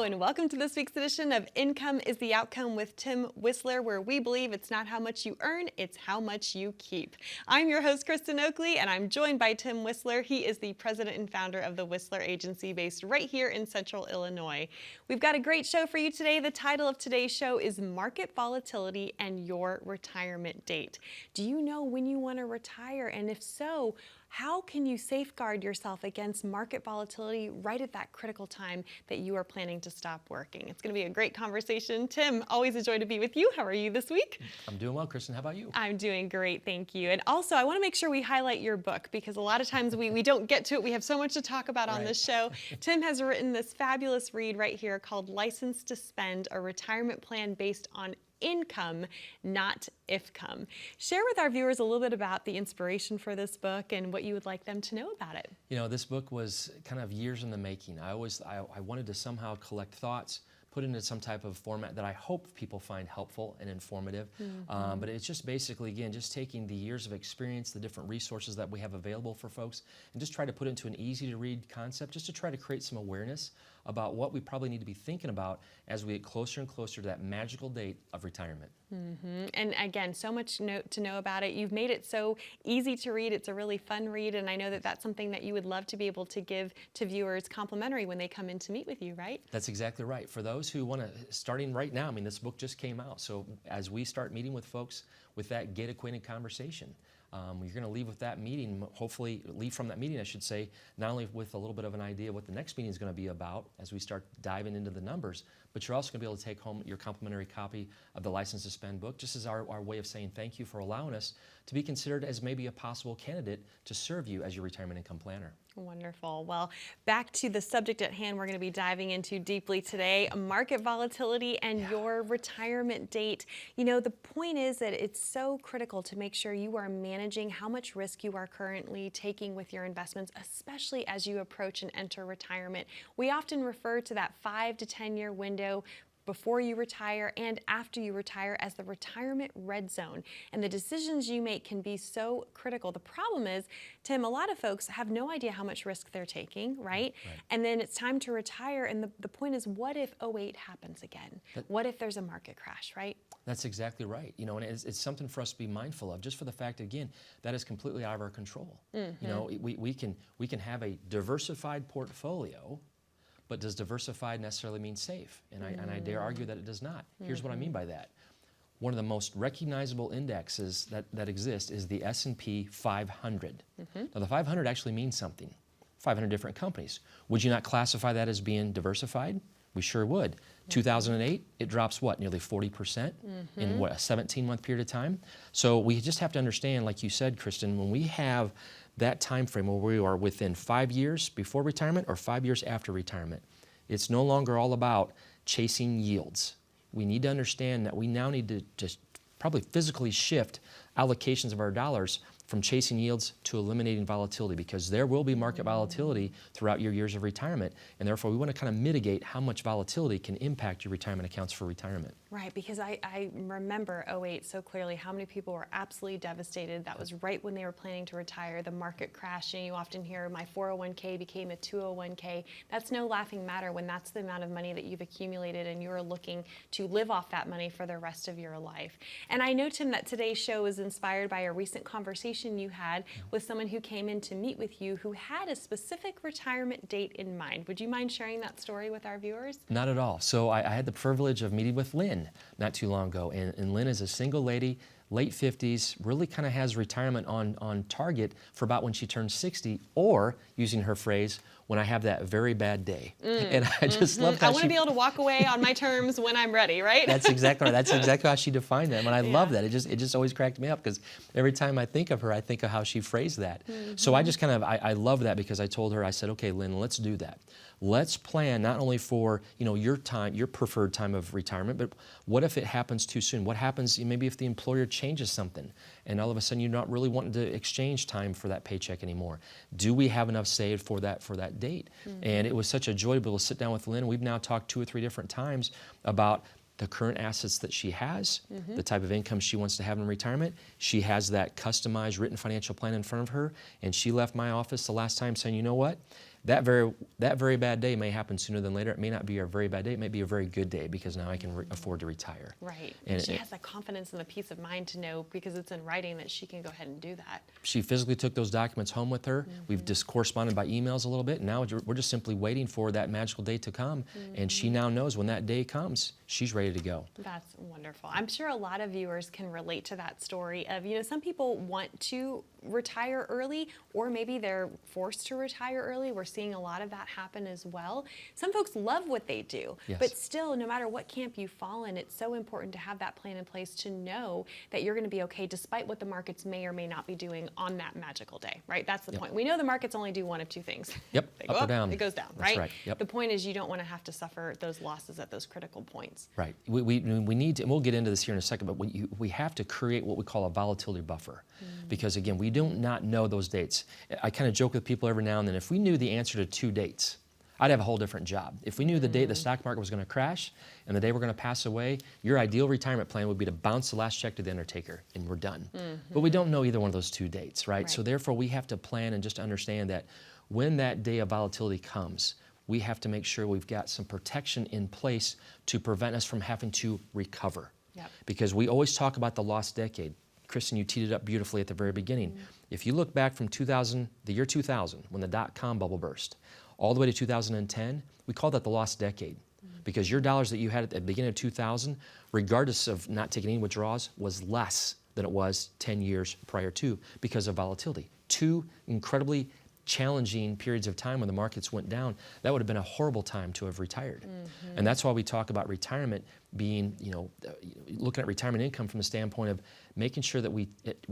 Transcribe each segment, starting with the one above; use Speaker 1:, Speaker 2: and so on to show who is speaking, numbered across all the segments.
Speaker 1: Hello, and welcome to this week's edition of Income is the Outcome with Tim Whistler, where we believe it's not how much you earn, it's how much you keep. I'm your host, Kristen Oakley, and I'm joined by Tim Whistler. He is the president and founder of the Whistler Agency, based right here in Central Illinois. We've got a great show for you today. The title of today's show is Market Volatility and Your Retirement Date. Do you know when you want to retire? And if so, how can you safeguard yourself against market volatility right at that critical time that you are planning to stop working? It's going to be a great conversation. Tim, always a joy to be with you. How are you this week?
Speaker 2: I'm doing well, Kristen. How about you?
Speaker 1: I'm doing great, thank you. And also, I want to make sure we highlight your book because a lot of times we don't get to it. We have so much to talk about on this show. Tim has written this fabulous read right here called License to Spend, a retirement plan based on income, not ifcome. Share with our viewers a little bit about the inspiration for this book and what you would like them to know about it.
Speaker 2: You know, this book was kind of years in the making. I wanted to somehow collect thoughts, put into some type of format that I hope people find helpful and informative. But it's just basically, again, just taking the years of experience, the different resources that we have available for folks, and just try to put it into an easy to read concept, just to try to create some awareness about what we probably need to be thinking about as we get closer and closer to that magical date of retirement.
Speaker 1: And again, so much to know about it. You've made it so easy to read. It's a really fun read, and I know that that's something that you would love to be able to give to viewers complimentary when they come in to meet with you, right?
Speaker 2: That's exactly right. For those who want to, starting right now, I mean, this book just came out, so as we start meeting with folks with that get acquainted conversation, you're going to leave with that meeting, hopefully leave from that meeting, I should say, not only with a little bit of an idea what the next meeting is going to be about as we start diving into the numbers, but you're also going to be able to take home your complimentary copy of the License to Spend book, just as our way of saying thank you for allowing us to be considered as maybe a possible candidate to serve you as your retirement income planner.
Speaker 1: Wonderful. Well, back to the subject at hand we're going to be diving into deeply today, market volatility and your retirement date. You know, the point is that it's so critical to make sure you are managing how much risk you are currently taking with your investments, especially as you approach and enter retirement. We often refer to that 5 to 10 year window before you retire and after you retire as the retirement red zone. And the decisions you make can be so critical. The problem is, Tim, a lot of folks have no idea how much risk they're taking, right? And then it's time to retire, and the point is, what if '08 happens again? What if there's a market crash, right? That's
Speaker 2: exactly right. You know, and it's something for us to be mindful of, just for the fact, again, that is completely out of our control. You know, we can have a diversified portfolio, but does diversified necessarily mean safe? And I dare argue that it does not. Here's what I mean by that. One of the most recognizable indexes that exist is the S&P 500. Now, the 500 actually means something. 500 different companies. Would you not classify that as being diversified? We sure would. 2008, it drops what, nearly 40% in what, a 17-month period of time? So we just have to understand, like you said, Kristen, when we have that time frame where we are within 5 years before retirement or 5 years after retirement, it's no longer all about chasing yields. We need to understand that we now need to just probably physically shift allocations of our dollars from chasing yields to eliminating volatility, because there will be market volatility throughout your years of retirement, and therefore we want to kind of mitigate how much volatility can impact your retirement accounts for retirement.
Speaker 1: Right, because I remember '08 so clearly, how many people were absolutely devastated. That was right when they were planning to retire, the market crashing. You often hear my 401k became a 201k. That's no laughing matter when that's the amount of money that you've accumulated and you're looking to live off that money for the rest of your life. And I know, Tim, that today's show is inspired by a recent conversation you had with someone who came in to meet with you who had a specific retirement date in mind. Would you mind sharing that story with our viewers?
Speaker 2: Not at all. So I had the privilege of meeting with Lynn not too long ago, and Lynn is a single lady, late 50s, really kind of has retirement on target for about when she turns 60, or, using her phrase, when I have that very bad day. And I just love how
Speaker 1: I want to be able to walk away on my terms when I'm ready, right?
Speaker 2: That's exactly right. That's exactly how she defined them, and I love that. It just always cracked me up, because every time I think of her, I think of how she phrased that. So I just kind of, I love that, because I told her, I said, okay, Lynn, let's do that. Let's plan not only for, you know, your time, your preferred time of retirement, but what if it happens too soon? What happens maybe if the employer changes something and all of a sudden you're not really wanting to exchange time for that paycheck anymore? Do we have enough saved for that date? And it was such a joy to be able to sit down with Lynn. We've now talked 2 or 3 different times about the current assets that she has, the type of income she wants to have in retirement. She has that customized written financial plan in front of her, and she left my office the last time saying, you know what? that very bad day may happen sooner than later. It may not be a very bad day. It may be a very good day because now I can afford to retire.
Speaker 1: Right.
Speaker 2: And
Speaker 1: she has the confidence and the peace of mind to know, because it's in writing, that she can go ahead and do that.
Speaker 2: She physically took those documents home with her. We've just corresponded by emails a little bit. And now we're just simply waiting for that magical day to come. And she now knows when that day comes, she's ready to go.
Speaker 1: That's wonderful. I'm sure a lot of viewers can relate to that story of, some people want to retire early, or maybe they're forced to retire early. We're seeing a lot of that happen as well. Some folks love what they do,
Speaker 2: Yes.
Speaker 1: but still, no matter what camp you fall in, it's so important to have that plan in place to know that you're going to be okay despite what the markets may or may not be doing on that magical day, right? That's the point. We know the markets only do one of two things.
Speaker 2: Yep,
Speaker 1: They go
Speaker 2: up or down.
Speaker 1: it goes down,
Speaker 2: That's
Speaker 1: right?
Speaker 2: right, yep.
Speaker 1: The point is, you don't want to have to suffer those losses at those critical points.
Speaker 2: Right. We need to, and we'll get into this here in a second, but we have to create what we call a volatility buffer. Because again, we do not know those dates. I kind of joke with people every now and then, if we knew the answer to 2 dates, I'd have a whole different job. If we knew the date the stock market was going to crash and the day we're going to pass away, your ideal retirement plan would be to bounce the last check to the undertaker and we're done. But we don't know either one of those 2 dates, right? So therefore we have to plan and just understand that when that day of volatility comes, we have to make sure we've got some protection in place to prevent us from having to recover.
Speaker 1: Yep.
Speaker 2: Because we always talk about the lost decade. Kristen, you teed it up beautifully at the very beginning. If you look back from the year 2000, when the dot-com bubble burst, all the way to 2010, we call that the lost decade. Because your dollars that you had at the beginning of 2000, regardless of not taking any withdrawals, was less than it was 10 years prior to because of volatility. 2 incredibly challenging periods of time when the markets went down. That would have been a horrible time to have retired. And that's why we talk about retirement being, looking at retirement income from the standpoint of making sure that we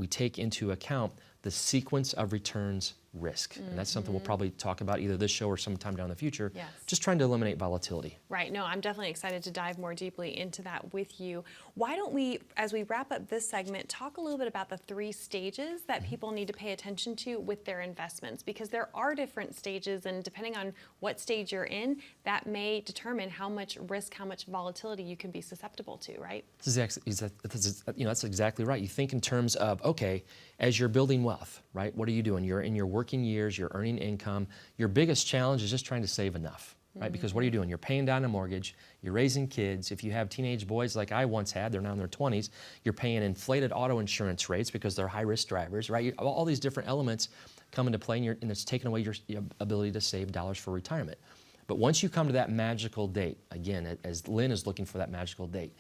Speaker 2: take into account the sequence of returns risk. And that's something we'll probably talk about either this show or sometime down the future.
Speaker 1: Yes.
Speaker 2: Just trying to eliminate volatility.
Speaker 1: Right. No, I'm definitely excited to dive more deeply into that with you. Why don't we, as we wrap up this segment, talk a little bit about the 3 stages that people need to pay attention to with their investments, because there are different stages, and depending on what stage you're in, that may determine how much risk, how much volatility you can be susceptible to, right?
Speaker 2: That's exactly right. You think in terms of, okay, as you're building wealth, right? What are you doing? You're in your working years, you're earning income. Your biggest challenge is just trying to save enough, right? Because what are you doing? You're paying down a mortgage, you're raising kids. If you have teenage boys like I once had, they're now in their 20s, you're paying inflated auto insurance rates because they're high-risk drivers, right? All these different elements come into play, and it's taking away your ability to save dollars for retirement. But once you come to that magical date, again, as Lynn is looking for that magical date,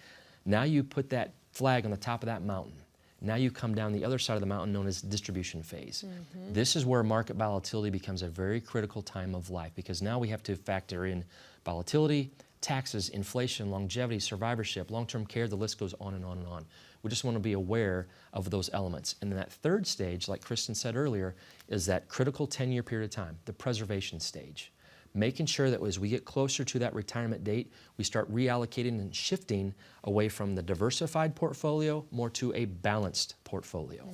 Speaker 2: now you put that flag on the top of that mountain. Now you come down the other side of the mountain known as distribution phase. This is where market volatility becomes a very critical time of life, because now we have to factor in volatility, taxes, inflation, longevity, survivorship, long-term care, the list goes on and on and on. We just want to be aware of those elements. And then that 3rd stage, like Kristen said earlier, is that critical 10-year period of time, the preservation stage. Making sure that as we get closer to that retirement date, we start reallocating and shifting away from the diversified portfolio more to a balanced portfolio.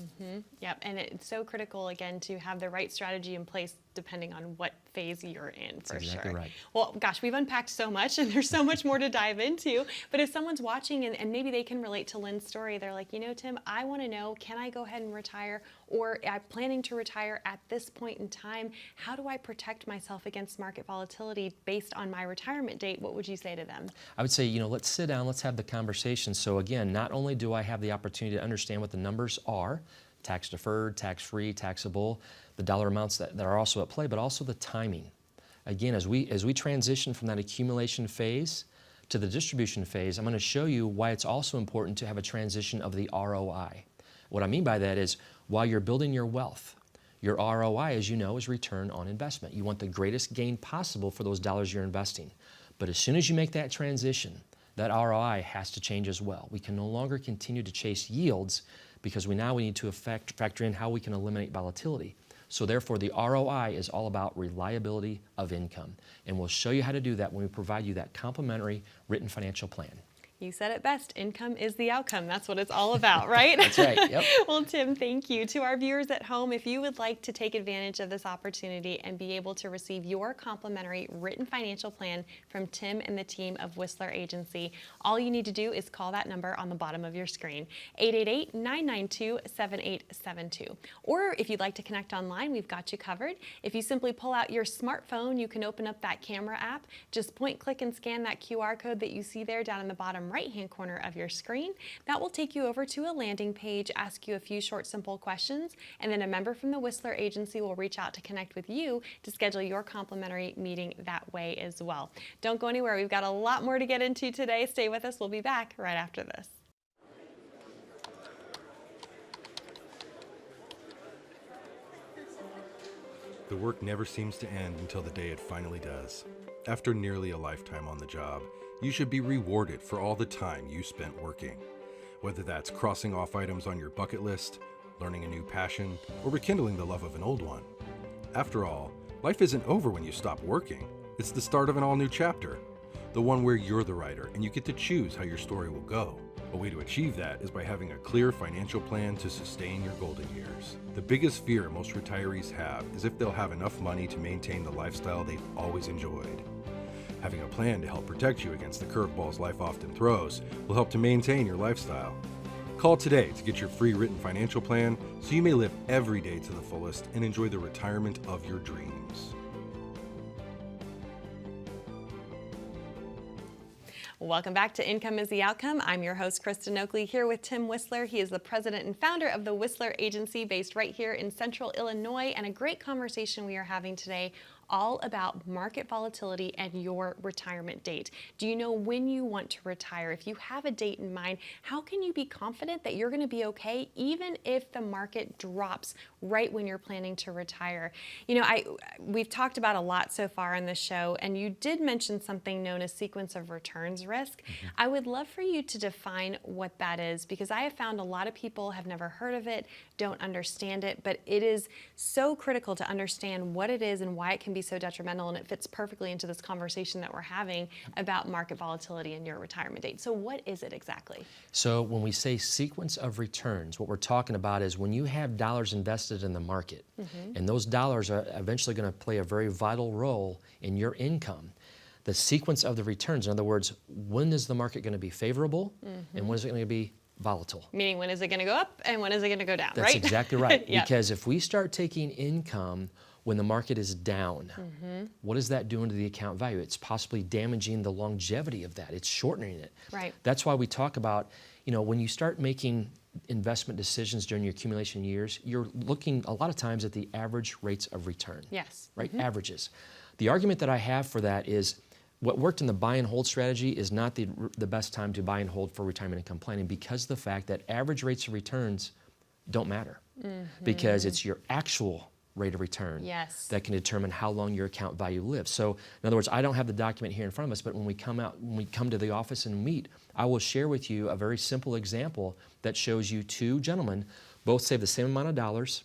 Speaker 1: Yep, and it's so critical, again, to have the right strategy in place depending on what phase you're in, for
Speaker 2: That's exactly
Speaker 1: sure.
Speaker 2: right.
Speaker 1: Well, gosh, we've unpacked so much, and there's so much more to dive into. But if someone's watching and maybe they can relate to Lynn's story, they're like, Tim, I want to know, can I go ahead and retire? Or I'm planning to retire at this point in time. How do I protect myself against market volatility based on my retirement date? What would you say to them?
Speaker 2: I would say, let's sit down, let's have the conversation. So again, not only do I have the opportunity to understand what the numbers are, tax deferred, tax free, taxable, the dollar amounts that are also at play, but also the timing. Again, as we transition from that accumulation phase to the distribution phase, I'm going to show you why it's also important to have a transition of the ROI. What I mean by that is, while you're building your wealth, your ROI, as you know, is return on investment. You want the greatest gain possible for those dollars you're investing. But as soon as you make that transition, that ROI has to change as well. We can no longer continue to chase yields, because we need to factor in how we can eliminate volatility. So therefore, the ROI is all about reliability of income. And we'll show you how to do that when we provide you that complimentary written financial plan.
Speaker 1: You said it best. Income is the outcome. That's what it's all about, right?
Speaker 2: That's right. Yep.
Speaker 1: Well, Tim, thank you. To our viewers at home, if you would like to take advantage of this opportunity and be able to receive your complimentary written financial plan from Tim and the team of Whistler Agency, all you need to do is call that number on the bottom of your screen, 888-992-7872. Or if you'd like to connect online, we've got you covered. If you simply pull out your smartphone, you can open up that camera app, just point, click, and scan that QR code that you see there down in the bottom right-hand corner of your screen. That will take you over to a landing page, ask you a few short, simple questions, and then a member from the Whistler Agency will reach out to connect with you to schedule your complimentary meeting that way as well. Don't go anywhere. We've got a lot more to get into today. Stay with us. We'll be back right after this.
Speaker 3: The work never seems to end until the day it finally does. After nearly a lifetime on the job, you should be rewarded for all the time you spent working. Whether that's crossing off items on your bucket list, learning a new passion, or rekindling the love of an old one. After all, life isn't over when you stop working. It's the start of an all-new chapter. The one where you're the writer and you get to choose how your story will go. A way to achieve that is by having a clear financial plan to sustain your golden years. The biggest fear most retirees have is if they'll have enough money to maintain the lifestyle they've always enjoyed. Having a plan to help protect you against the curveballs life often throws will help to maintain your lifestyle. Call today to get your free written financial plan so you may live every day to the fullest and enjoy the retirement of your dreams.
Speaker 1: Welcome back to Income is the Outcome. I'm your host, Kristen Oakley, here with Tim Whistler. He is the president and founder of the Whistler Agency based right here in Central Illinois, and a great conversation we are having today all about market volatility and your retirement date. Do you know when you want to retire? If you have a date in mind, how can you be confident that you're going to be okay even if the market drops right when you're planning to retire? You know, we've talked about a lot so far on this show, and you did mention something known as sequence of returns risk. Mm-hmm. I would love for you to define what that is, because I have found a lot of people have never heard of it, don't understand it, but it is so critical to understand what it is and why it can be so detrimental, and it fits perfectly into this conversation that we're having about market volatility and your retirement date. So what is it exactly?
Speaker 2: So when we say sequence of returns, what we're talking about is when you have dollars invested in the market, mm-hmm. and those dollars are eventually going to play a very vital role in your income. The sequence of the returns, in other words, when is the market going to be favorable, mm-hmm. and when is it going to be volatile?
Speaker 1: Meaning, when is it going to go up and when is it going to go down,
Speaker 2: That's
Speaker 1: right?
Speaker 2: That's exactly right.
Speaker 1: Yep.
Speaker 2: Because if we start taking income when the market is down, mm-hmm. what is that doing to the account value? It's possibly damaging the longevity of that. It's shortening it.
Speaker 1: Right.
Speaker 2: That's why we talk about, you know, when you start making investment decisions during your accumulation years, you're looking a lot of times at the average rates of return.
Speaker 1: Yes.
Speaker 2: Right?
Speaker 1: Mm-hmm.
Speaker 2: Averages. The argument that I have for that is what worked in the buy and hold strategy is not the best time to buy and hold for retirement income planning, because of the fact that average rates of returns don't matter, mm-hmm. because it's your actual rate of return
Speaker 1: yes.
Speaker 2: that can determine how long your account value lives. So in other words, I don't have the document here in front of us, but when we come to the office and meet, I will share with you a very simple example that shows you two gentlemen both saved the same amount of dollars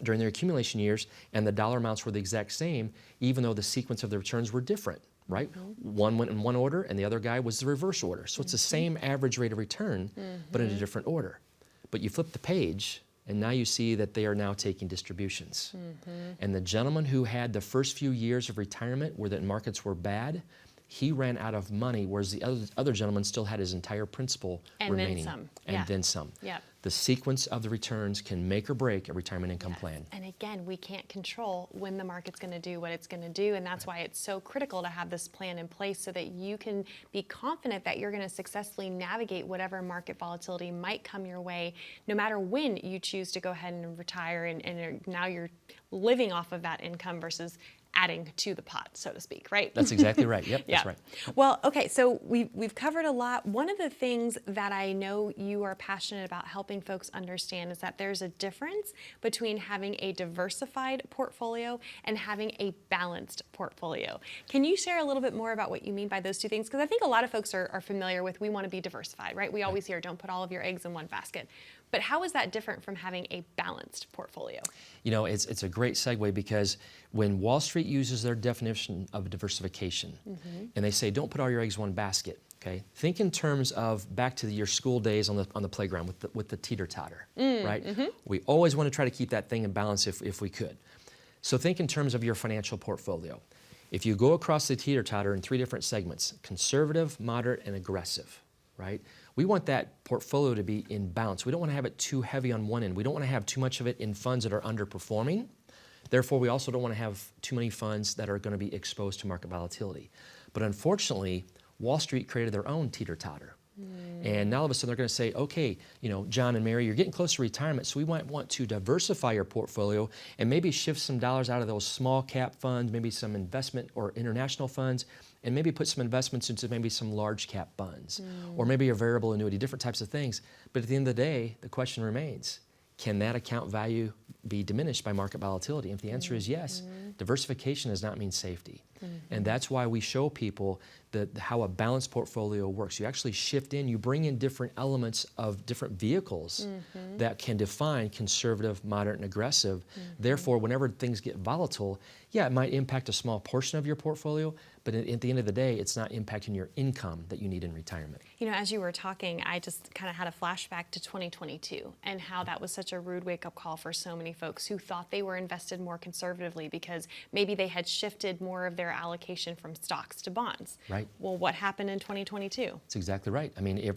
Speaker 2: during their accumulation years, and the dollar amounts were the exact same, even though the sequence of the returns were different. Right? Mm-hmm. One went in one order and the other guy was the reverse order. So it's the same average rate of return, mm-hmm. but in a different order. But you flip the page and now you see that they are now taking distributions. Mm-hmm. And the gentleman who had the first few years of retirement where the markets were bad, he ran out of money, whereas the other gentleman still had his entire principal
Speaker 1: and
Speaker 2: remaining.
Speaker 1: Then some.
Speaker 2: And then some.
Speaker 1: Yep.
Speaker 2: The sequence of the returns can make or break a retirement income plan.
Speaker 1: And again, we can't control when the market's going to do what it's going to do, and that's why it's so critical to have this plan in place so that you can be confident that you're going to successfully navigate whatever market volatility might come your way, no matter when you choose to go ahead and retire, and now you're living off of that income versus adding to the pot, so to speak, right?
Speaker 2: That's exactly right. Yep,
Speaker 1: yeah.
Speaker 2: That's right.
Speaker 1: Well, okay, so we've covered a lot. One of the things that I know you are passionate about helping folks understand is that there's a difference between having a diversified portfolio and having a balanced portfolio. Can you share a little bit more about what you mean by those two things? Because I think a lot of folks are familiar with, we want to be diversified, right? We always hear, don't put all of your eggs in one basket. But how is that different from having a balanced portfolio? You
Speaker 2: know, it's a great segue, because when Wall Street uses their definition of diversification, mm-hmm. and they say, don't put all your eggs in one basket, Okay, think in terms of back to your school days on the playground with the teeter-totter, right? We always want to try to keep that thing in balance if we could. So think in terms of your financial portfolio. If you go across the teeter-totter in 3 different segments, conservative, moderate, and aggressive, right? We want that portfolio to be in balance. We don't want to have it too heavy on one end. We don't want to have too much of it in funds that are underperforming. Therefore, we also don't want to have too many funds that are going to be exposed to market volatility. But unfortunately, Wall Street created their own teeter-totter. And now all of a sudden they're going to say, okay, John and Mary, you're getting close to retirement, so we might want to diversify your portfolio and maybe shift some dollars out of those small cap funds, maybe some investment or international funds, and maybe put some investments into maybe some large cap funds, or maybe a variable annuity, different types of things. But at the end of the day, the question remains, can that account value be diminished by market volatility? And if the answer is yes, diversification does not mean safety. And that's why we show people how a balanced portfolio works. You actually shift in, you bring in different elements of different vehicles that can define conservative, moderate, and aggressive. Therefore, whenever things get volatile, yeah, it might impact a small portion of your portfolio, but at the end of the day, it's not impacting your income that you need in retirement.
Speaker 1: As you were talking, I just kind of had a flashback to 2022 and how that was such a rude wake-up call for so many folks who thought they were invested more conservatively because maybe they had shifted more of their allocation from stocks to bonds.
Speaker 2: Right.
Speaker 1: Well, what happened in 2022?
Speaker 2: That's exactly right. I mean,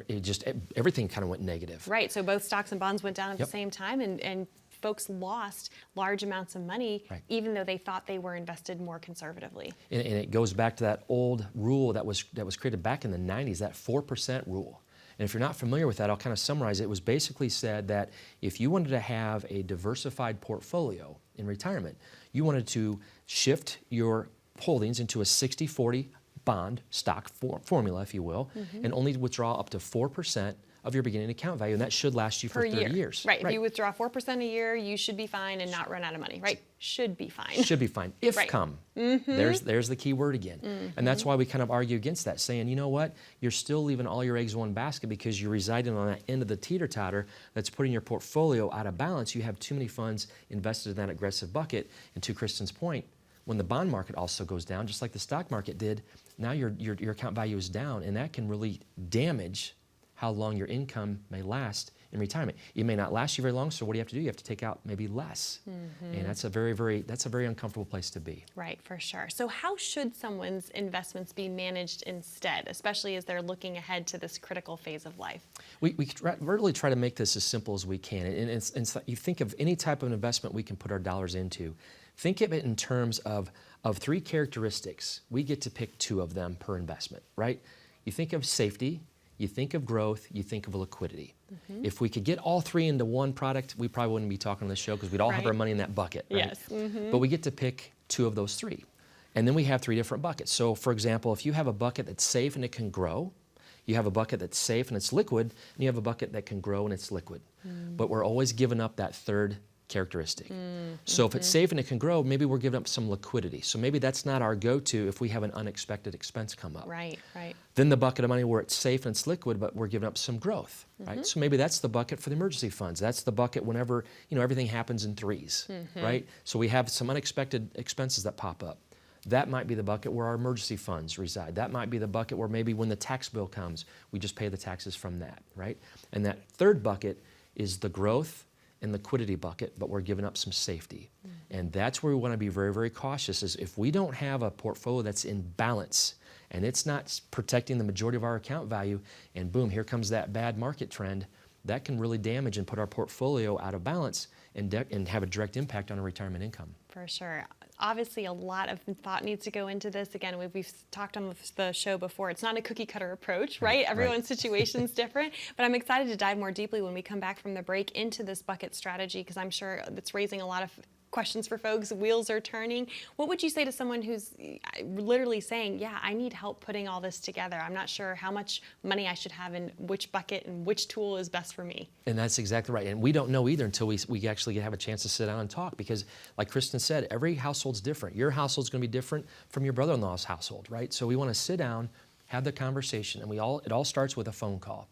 Speaker 2: everything kind of went negative.
Speaker 1: Right. So both stocks and bonds went down at the same time, and folks lost large amounts of money, even though they thought they were invested more conservatively.
Speaker 2: And it goes back to that old rule that was created back in the 90s, that 4% rule. And if you're not familiar with that, I'll kind of summarize it. It was basically said that if you wanted to have a diversified portfolio in retirement, you wanted to shift your holdings into a 60-40 bond stock formula, if you will, and only withdraw up to 4% of your beginning account value, and that should last you for 30 years.
Speaker 1: Right. If you withdraw 4% a year, you should be fine and not run out of money. Right. Should be fine.
Speaker 2: Should be fine. If come. There's the key word again. And that's why we kind of argue against that, saying, you know what, you're still leaving all your eggs in one basket because you're residing on that end of the teeter-totter that's putting your portfolio out of balance. You have too many funds invested in that aggressive bucket. And to Kristen's point, when the bond market also goes down, just like the stock market did, now your account value is down, and that can really damage how long your income may last in retirement. It may not last you very long, so what do you have to do? You have to take out maybe less. And that's a very uncomfortable place to be.
Speaker 1: Right, for sure. So how should someone's investments be managed instead, especially as they're looking ahead to this critical phase of life?
Speaker 2: We really try to make this as simple as we can. And you think of any type of investment we can put our dollars into. Think of it in terms of 3 characteristics. We get to pick 2 of them per investment, right? You think of safety, you think of growth, you think of liquidity. If we could get all 3 into one product, we probably wouldn't be talking on this show because we'd all have our money in that bucket, right?
Speaker 1: Yes.
Speaker 2: But we get to pick 2 of those 3. And then we have 3 different buckets. So for example, if you have a bucket that's safe and it can grow, you have a bucket that's safe and it's liquid, and you have a bucket that can grow and it's liquid. But we're always giving up that third characteristic. So if it's safe and it can grow, maybe we're giving up some liquidity. So maybe that's not our go-to if we have an unexpected expense come up.
Speaker 1: Right.
Speaker 2: Then the bucket of money where it's safe and it's liquid, but we're giving up some growth, right? So maybe that's the bucket for the emergency funds. That's the bucket whenever, everything happens in threes, right? So we have some unexpected expenses that pop up. That might be the bucket where our emergency funds reside. That might be the bucket where maybe when the tax bill comes, we just pay the taxes from that, right? And that third bucket is the growth and liquidity bucket, but we're giving up some safety. And that's where we want to be very, very cautious, is if we don't have a portfolio that's in balance and it's not protecting the majority of our account value, and boom, here comes that bad market trend, that can really damage and put our portfolio out of balance and have a direct impact on our retirement income.
Speaker 1: For sure. Obviously, a lot of thought needs to go into this. Again, we've talked on the show before. It's not a cookie cutter approach, right? Everyone's situation's different. But I'm excited to dive more deeply when we come back from the break into this bucket strategy, because I'm sure it's raising a lot of questions for folks. Wheels are turning. What would you say to someone who's literally saying, yeah, I need help putting all this together. I'm not sure how much money I should have in which bucket and which tool is best for me.
Speaker 2: And that's exactly right. And we don't know either until we actually have a chance to sit down and talk, because like Kristen said, every household's different. Your household's going to be different from your brother-in-law's household, right? So we want to sit down, have the conversation, and it all starts with a phone call.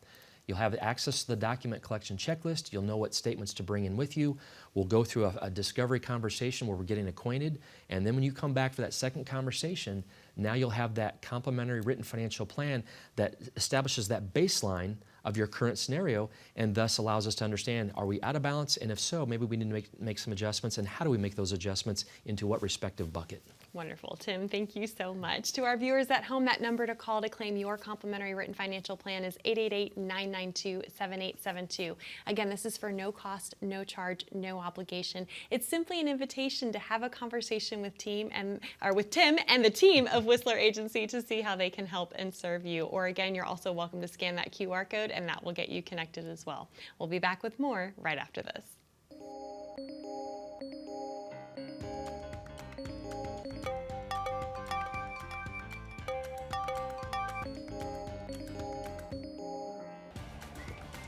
Speaker 2: You'll have access to the document collection checklist. You'll know what statements to bring in with you. We'll go through a discovery conversation where we're getting acquainted. And then when you come back for that second conversation, now you'll have that complementary written financial plan that establishes that baseline of your current scenario and thus allows us to understand, are we out of balance? And if so, maybe we need to make some adjustments, and how do we make those adjustments into what respective bucket?
Speaker 1: Wonderful. Tim, thank you so much. To our viewers at home, that number to call to claim your complimentary written financial plan is 888-992-7872. Again, this is for no cost, no charge, no obligation. It's simply an invitation to have a conversation with Tim and the team of Whistler Agency to see how they can help and serve you. Or again, you're also welcome to scan that QR code and that will get you connected as well. We'll be back with more right after this.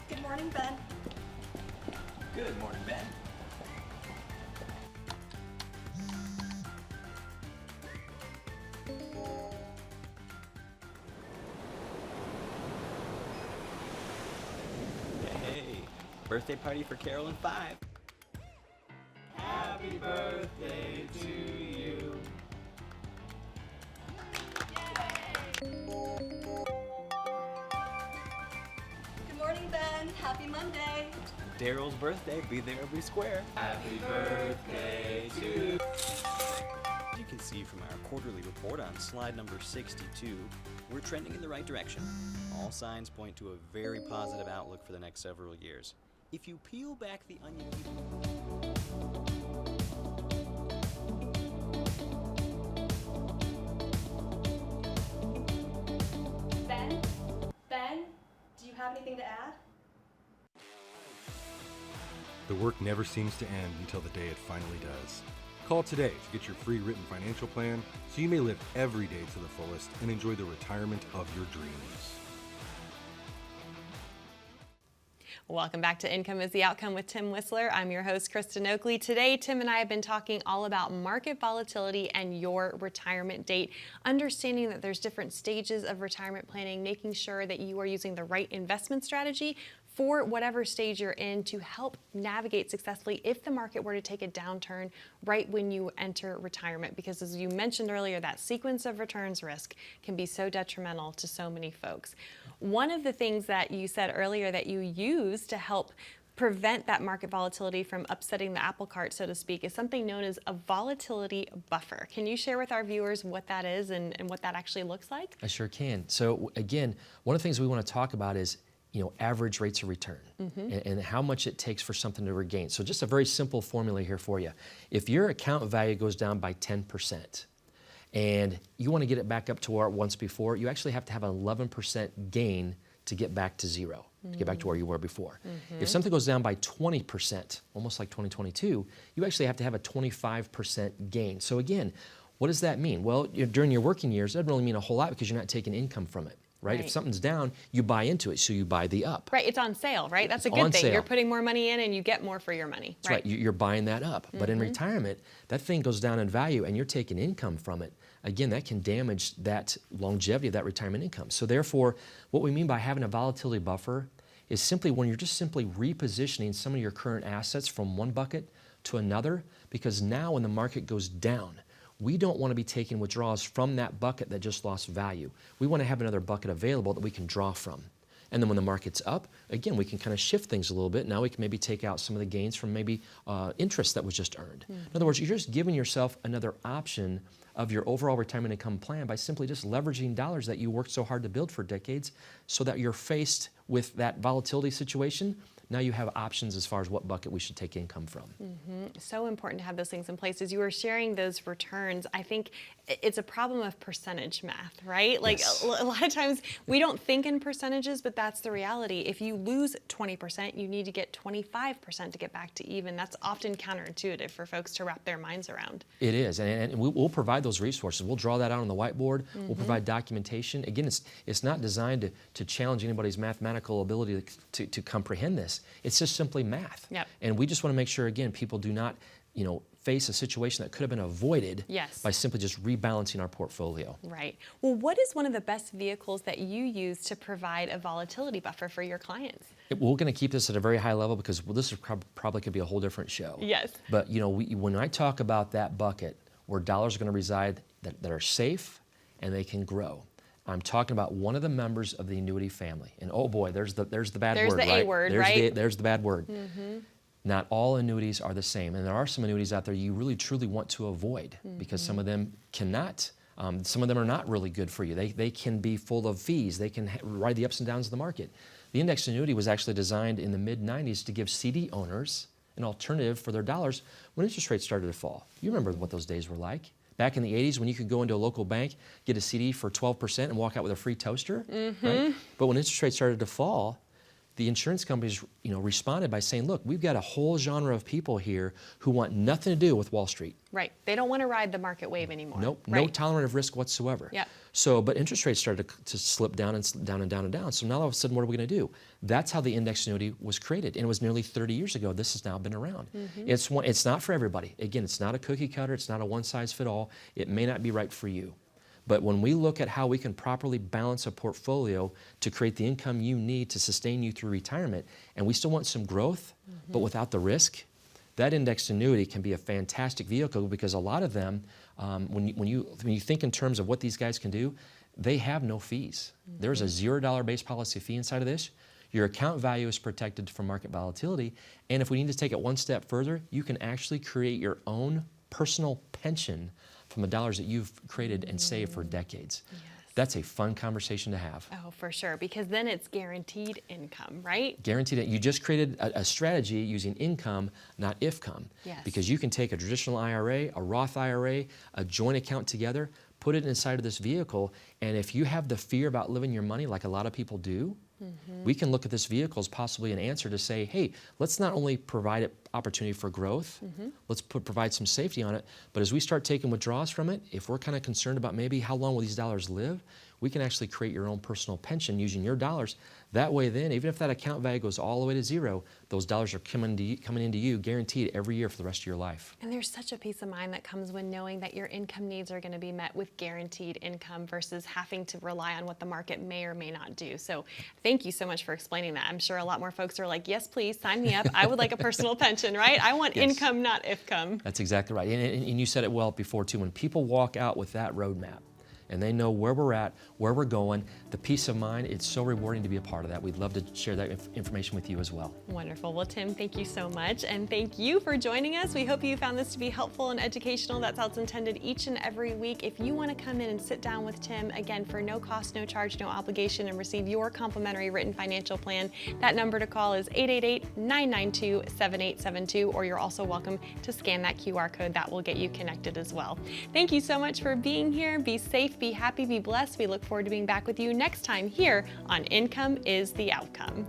Speaker 4: Good morning, Ben.
Speaker 5: Good morning, Ben. Hey, birthday party for Carol and 5. Happy birthday to you.
Speaker 4: Good morning, Ben. Happy Monday.
Speaker 5: Daryl's birthday, be there or be square. Happy birthday to you. As you can see from our quarterly report on slide number 62, we're trending in the right direction. All signs point to a very positive outlook for the next several years. If you peel back the onion
Speaker 4: Ben, do you have anything to add?
Speaker 3: The work never seems to end until the day it finally does. Call today to get your free written financial plan so you may live every day to the fullest and enjoy the retirement of your dreams.
Speaker 1: Welcome back to Income is the Outcome with Tim Whistler. I'm your host, Kristen Oakley. Today, Tim and I have been talking all about market volatility and your retirement date, understanding that there's different stages of retirement planning, making sure that you are using the right investment strategy for whatever stage you're in to help navigate successfully if the market were to take a downturn right when you enter retirement. Because as you mentioned earlier, that sequence of returns risk can be so detrimental to so many folks. One of the things that you said earlier that you use to help prevent that market volatility from upsetting the apple cart, so to speak, is something known as a volatility buffer. Can you share with our viewers what that is and what that actually looks like?
Speaker 2: I sure can. So again, one of the things we want to talk about is average rates of return and how much it takes for something to regain. So just a very simple formula here for you. If your account value goes down by 10% and you want to get it back up to where it was before, you actually have to have an 11% gain to get back to zero, to get back to where you were before. If something goes down by 20%, almost like 2022, you actually have to have a 25% gain. So again, what does that mean? Well, during your working years, that doesn't really mean a whole lot because you're not taking income from it. Right? If something's down, you buy into it, so you buy the up.
Speaker 1: Right, it's on sale, right? That's a
Speaker 2: It's
Speaker 1: good
Speaker 2: on
Speaker 1: thing.
Speaker 2: sale.
Speaker 1: You're putting more money in and you get more for your money.
Speaker 2: That's right. You're buying that up. But in retirement, that thing goes down in value and you're taking income from it. Again, that can damage that longevity of that retirement income. So therefore, what we mean by having a volatility buffer is simply when you're just simply repositioning some of your current assets from one bucket to another, because now when the market goes down, we don't want to be taking withdrawals from that bucket that just lost value. We want to have another bucket available that we can draw from. And then when the market's up, again, we can kind of shift things a little bit. Now we can maybe take out some of the gains from maybe interest that was just earned. In other words, you're just giving yourself another option of your overall retirement income plan by simply just leveraging dollars that you worked so hard to build for decades so that you're faced with that volatility situation. Now you have options as far as what bucket we should take income from.
Speaker 1: So important to have those things in place. As you were sharing those returns, I think it's a problem of percentage math, right? Like
Speaker 2: Yes.
Speaker 1: a lot of times we don't think in percentages, but that's the reality. If you lose 20%, you need to get 25% to get back to even. That's often counterintuitive for folks to wrap their minds around.
Speaker 2: It is, and we'll provide those resources. We'll draw that out on the whiteboard. We'll provide documentation. Again, it's not designed to challenge anybody's mathematical ability to comprehend this. It's just simply math.
Speaker 1: Yep.
Speaker 2: And we just want to make sure, again, people do not, face a situation that could have been avoided by simply just rebalancing our portfolio.
Speaker 1: Right. Well, what is one of the best vehicles that you use to provide a volatility buffer for your clients?
Speaker 2: We're going to keep this at a very high level because this is probably could be a whole different show.
Speaker 1: Yes.
Speaker 2: But when I talk about that bucket where dollars are going to reside that are safe and they can grow. I'm talking about one of the members of the annuity family. And oh boy, there's the bad
Speaker 1: There's
Speaker 2: word,
Speaker 1: the
Speaker 2: right?
Speaker 1: A word, right?
Speaker 2: There's the bad word. Not all annuities are the same. And there are some annuities out there you really truly want to avoid because some of them cannot. Some of them are not really good for you. They can be full of fees. They can ride the ups and downs of the market. The indexed annuity was actually designed in the mid-90s to give CD owners an alternative for their dollars when interest rates started to fall. You remember what those days were like. Back in the 80s when you could go into a local bank, get a CD for 12% and walk out with a free toaster, right? But when interest rates started to fall, the insurance companies, responded by saying, look, we've got a whole genre of people here who want nothing to do with Wall Street.
Speaker 1: Right. They don't want to ride the market wave anymore.
Speaker 2: Nope,
Speaker 1: right.
Speaker 2: no tolerance of risk whatsoever.
Speaker 1: Yep.
Speaker 2: So, but interest rates started to slip down and down and down and down. So now all of a sudden, what are we going to do? That's how the index annuity was created. And it was nearly 30 years ago. This has now been around. It's not for everybody. Again, it's not a cookie cutter. It's not a one size fit all. It may not be right for you. But when we look at how we can properly balance a portfolio to create the income you need to sustain you through retirement, and we still want some growth, but without the risk, that indexed annuity can be a fantastic vehicle because a lot of them, when you think in terms of what these guys can do, they have no fees. There's a $0 base policy fee inside of this. Your account value is protected from market volatility. And if we need to take it one step further, you can actually create your own personal pension from the dollars that you've created and saved for decades.
Speaker 1: Yes.
Speaker 2: That's a fun conversation to have.
Speaker 1: Oh, for sure, because then it's guaranteed income, right?
Speaker 2: Guaranteed it. You just created a strategy using income, not IFCOM.
Speaker 1: Yes.
Speaker 2: Because you can take a traditional IRA, a Roth IRA, a joint account together, put it inside of this vehicle, and if you have the fear about living your money like a lot of people do, we can look at this vehicle as possibly an answer to say, hey, let's not only provide it opportunity for growth, let's provide some safety on it, but as we start taking withdrawals from it, if we're kind of concerned about maybe how long will these dollars live, we can actually create your own personal pension using your dollars. That way then, even if that account value goes all the way to zero, those dollars are coming into you guaranteed every year for the rest of your life.
Speaker 1: And there's such a peace of mind that comes when knowing that your income needs are going to be met with guaranteed income versus having to rely on what the market may or may not do. So thank you so much for explaining that. I'm sure a lot more folks are like, yes, please sign me up. I would like a personal pension, right? I want
Speaker 2: Yes.
Speaker 1: income, not IFCOM.
Speaker 2: That's exactly right. And you said it well before too. When people walk out with that roadmap and they know where we're at, where we're going, the peace of mind, it's so rewarding to be a part of that. We'd love to share that information with you as well.
Speaker 1: Wonderful. Well, Tim, thank you so much. And thank you for joining us. We hope you found this to be helpful and educational. That's how it's intended each and every week. If you want to come in and sit down with Tim, again, for no cost, no charge, no obligation, and receive your complimentary written financial plan, that number to call is 888-992-7872, or you're also welcome to scan that QR code. That will get you connected as well. Thank you so much for being here. Be safe, be happy, be blessed. We look forward to being back with you next time here on Income is the Outcome.